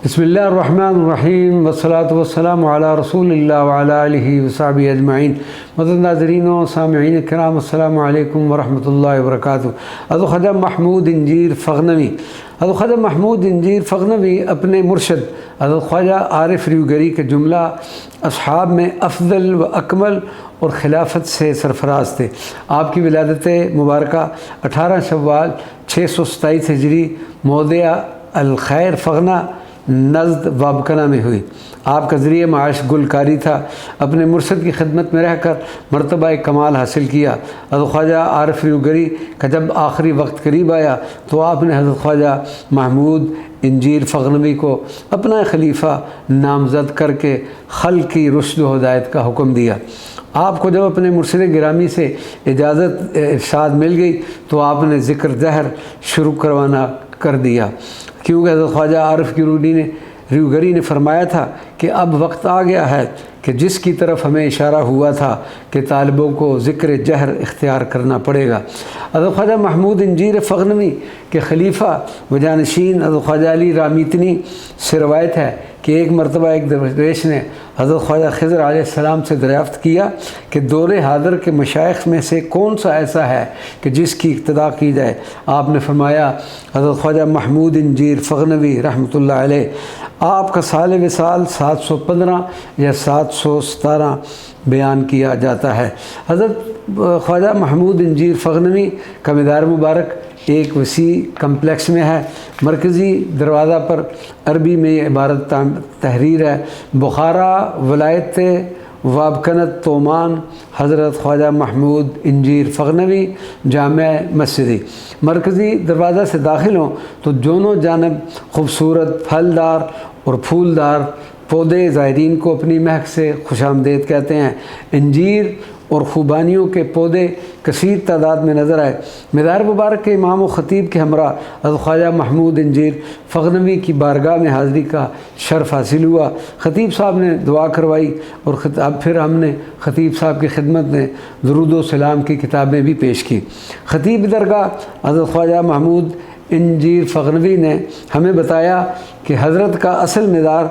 بسم اللہ الرحمن الرحیم والصلاة والسلام علی رسول اللہ وعلی آلہ وصحبہ اجمعین۔ معزز ناظرین و سامعین کرام، السلام علیکم ورحمۃ اللہ وبرکاتہ۔ حضرت خواجہ محمود انجیر فغنوی اپنے مرشد حضرت خواجہ عارف ریوگری کے جملہ اصحاب میں افضل و اکمل اور خلافت سے سرفراز تھے۔ آپ کی ولادت مبارکہ 18 شوال 627 ہجری موضع الخیر فغنہ نزد وابکنہ میں ہوئی۔ آپ کا ذریعہ معاش گلکاری تھا۔ اپنے مرشد کی خدمت میں رہ کر مرتبہ کمال حاصل کیا۔ حضرت خواجہ عارف ریوگری کا جب آخری وقت قریب آیا تو آپ نے حضرت خواجہ محمود انجیر فغنوی کو اپنا خلیفہ نامزد کر کے خلق کی رشد و ہدایت کا حکم دیا۔ آپ کو جب اپنے مرشد گرامی سے اجازت ارشاد مل گئی تو آپ نے ذکر دہر شروع کروانا کر دیا، کیونکہ حضرت خواجہ عارف ریوگری نے فرمایا تھا کہ اب وقت آ گیا ہے کہ جس کی طرف ہمیں اشارہ ہوا تھا کہ طالبوں کو ذکر جہر اختیار کرنا پڑے گا۔ حضرت خواجہ محمود انجیر فغنوی کے خلیفہ و جانشین حضرت خواجہ علی رامیتنی سے روایت ہے کہ ایک مرتبہ ایک درویش نے حضرت خواجہ خضر علیہ السلام سے دریافت کیا کہ دور حاضر کے مشائخ میں سے کون سا ایسا ہے کہ جس کی اقتداء کی جائے؟ آپ نے فرمایا حضرت خواجہ محمود انجیر فغنوی رحمۃ اللہ علیہ۔ آپ کا سال وصال 715 یا 717 بیان کیا جاتا ہے۔ حضرت خواجہ محمود انجیر فغنوی کا مدار مبارک ایک وسیع کمپلیکس میں ہے۔ مرکزی دروازہ پر عربی میں یہ عبارت تحریر ہے: بخارا ولایت وابکنت تومان حضرت خواجہ محمود انجیر فغنوی جامع مسجدی۔ مرکزی دروازہ سے داخل ہوں تو دونوں جانب خوبصورت پھلدار اور پھولدار پودے زائرین کو اپنی مہک سے خوش آمدید کہتے ہیں۔ انجیر اور خوبانیوں کے پودے کثیر تعداد میں نظر آئے۔ مدار مبارک کے امام و خطیب کے ہمراہ حضرت خواجہ محمود انجیر فغنوی کی بارگاہ میں حاضری کا شرف حاصل ہوا۔ خطیب صاحب نے دعا کروائی اور پھر ہم نے خطیب صاحب کی خدمت میں درود و سلام کی کتابیں بھی پیش کی۔ خطیب درگاہ حضرت خواجہ محمود انجیر فغنوی نے ہمیں بتایا کہ حضرت کا اصل مدار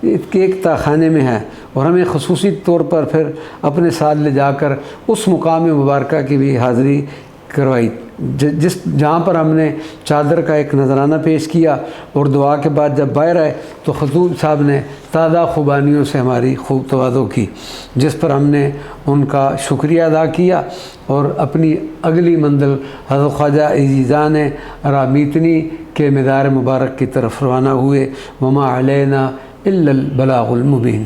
ایک تاخانے میں ہے، اور ہمیں خصوصی طور پر پھر اپنے ساتھ لے جا کر اس مقام مبارکہ کی بھی حاضری کروائی جہاں پر ہم نے چادر کا ایک نذرانہ پیش کیا، اور دعا کے بعد جب باہر آئے تو خطیب صاحب نے تازہ خوبانیوں سے ہماری خوب توادو کی، جس پر ہم نے ان کا شکریہ ادا کیا اور اپنی اگلی منزل حضرت خواجہ عزیزان رامیتنی کے مدار مبارک کی طرف روانہ ہوئے۔ وما علینا الا البلاغ المبین۔